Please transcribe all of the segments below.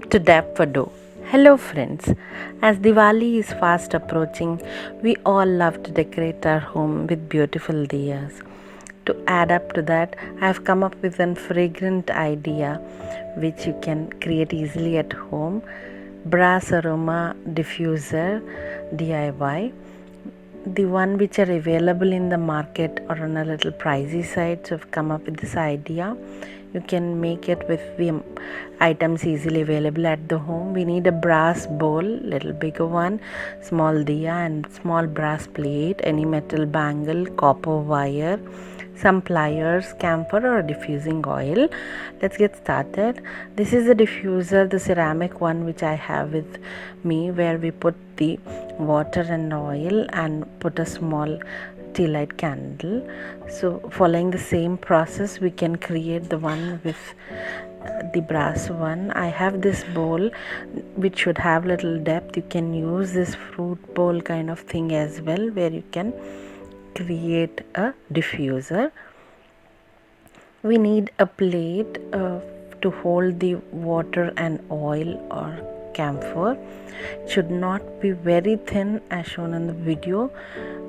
to Dapado. Hello friends. As Diwali is fast approaching, we all love to decorate our home with beautiful diyas. To add up to that, I have come up with a fragrant idea which you can create easily at home. Brass Aroma Diffuser DIY. The one which are available in the market or on a little pricey side, so I've come up with this idea. You can make it with the items easily available at the home. We need a brass bowl, little bigger one, small diya and small brass plate, any metal bangle, copper wire, some pliers, camphor or diffusing oil. Let's get started. This is the diffuser, the ceramic one which I have with me, where we put the water and oil and put a small tea light candle. So following the same process, we can create the one with the brass one. I have this bowl which should have little depth. You can use this fruit bowl kind of thing as well, where you can create a diffuser. We need a plate to hold the water and oil or camphor. It should not be very thin as shown in the video,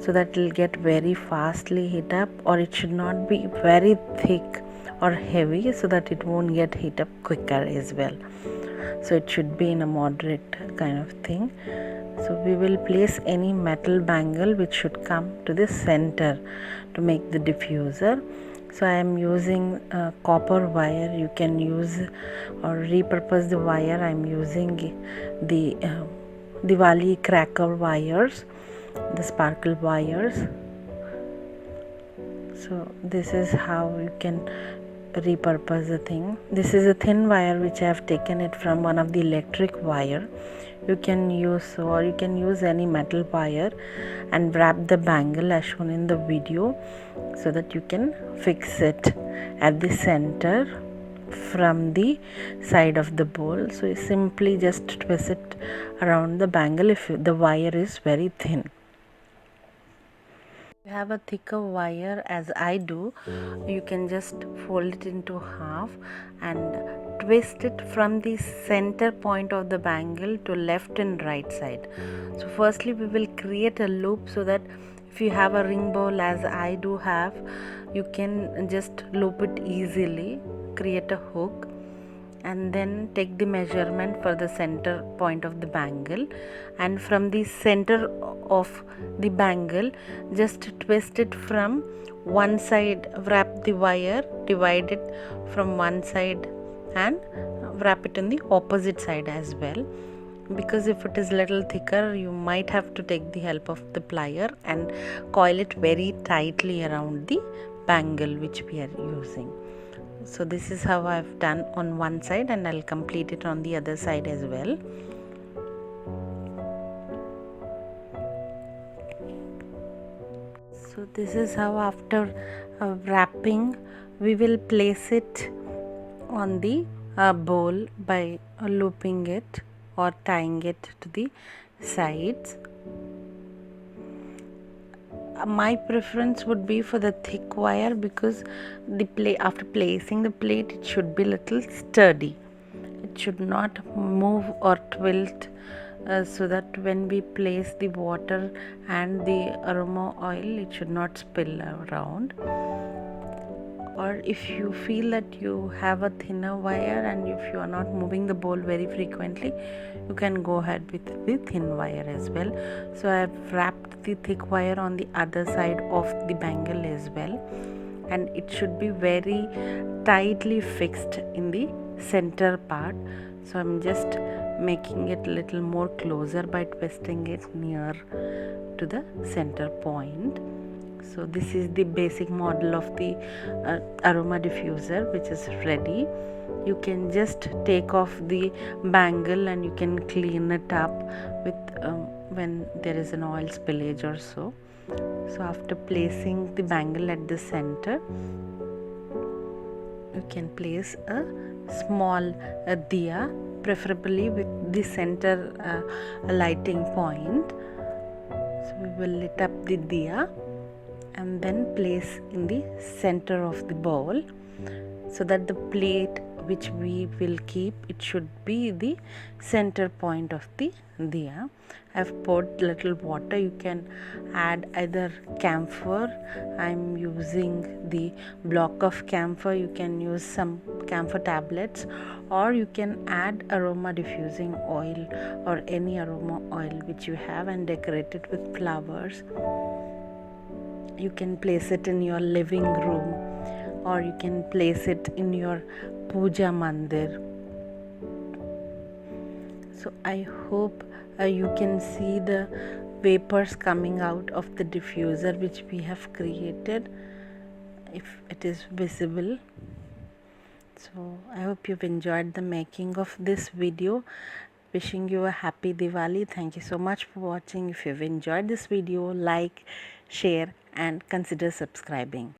so that it will get very fastly heat up, or it should not be very thick or heavy, so that it won't get heat up quicker as well. So it should be in a moderate kind of thing. So we will place any metal bangle which should come to the center to make the diffuser. So I am using copper wire. You can use or repurpose the wire. I am using the Diwali cracker wires, the sparkle wires. So this is how you can repurpose the thing. This is a thin wire which I have taken it from one of the electric wire. You can use, or you can use any metal wire and wrap the bangle as shown in the video, so that you can fix it at the center from the side of the bowl. So you simply just twist it around the bangle if the wire is very thin. If you have a thicker wire as I do, you can just fold it into half and twist it from the center point of the bangle to left and right side. So firstly we will create a loop, so that if you have a ring bowl as I do have, you can just loop it easily. Create a hook and then take the measurement for the center point of the bangle, and from the center of the bangle just twist it from one side. Wrap the wire, divide it from one side and wrap it in the opposite side as well, because if it is little thicker you might have to take the help of the plier and coil it very tightly around the bangle which we are using. So this is how I've done on one side, and I'll complete it on the other side as well. So this is how, after wrapping, we will place it on the bowl by looping it or tying it to the sides. My preference would be for the thick wire, because the after placing the plate, it should be little sturdy. It should not move or tilt, so that when we place the water and the aroma oil, it should not spill around. Or if you feel that you have a thinner wire and if you are not moving the bowl very frequently, you can go ahead with the thin wire as well. So I have wrapped the thick wire on the other side of the bangle as well, and it should be very tightly fixed in the center part. So I'm just making it a little more closer by twisting it near to the center point. So this is the basic model of the aroma diffuser, which is ready. You can just take off the bangle and you can clean it up with when there is an oil spillage or so. So after placing the bangle at the center, you can place a small diya, preferably with the center lighting point. So we will lit up the diya and then place in the center of the bowl, so that the plate which we will keep, it should be the center point of the diya. I've poured little water. You can add either camphor. I'm using the block of camphor. You can use some camphor tablets, or you can add aroma diffusing oil or any aroma oil which you have and decorate it with flowers. You can place it in your living room, or you can place it in your puja mandir. So I hope you can see the vapors coming out of the diffuser which we have created, if it is visible. So I hope you've enjoyed the making of this video. Wishing you a happy Diwali. Thank you so much for watching. If you've enjoyed this video, like, share and consider subscribing.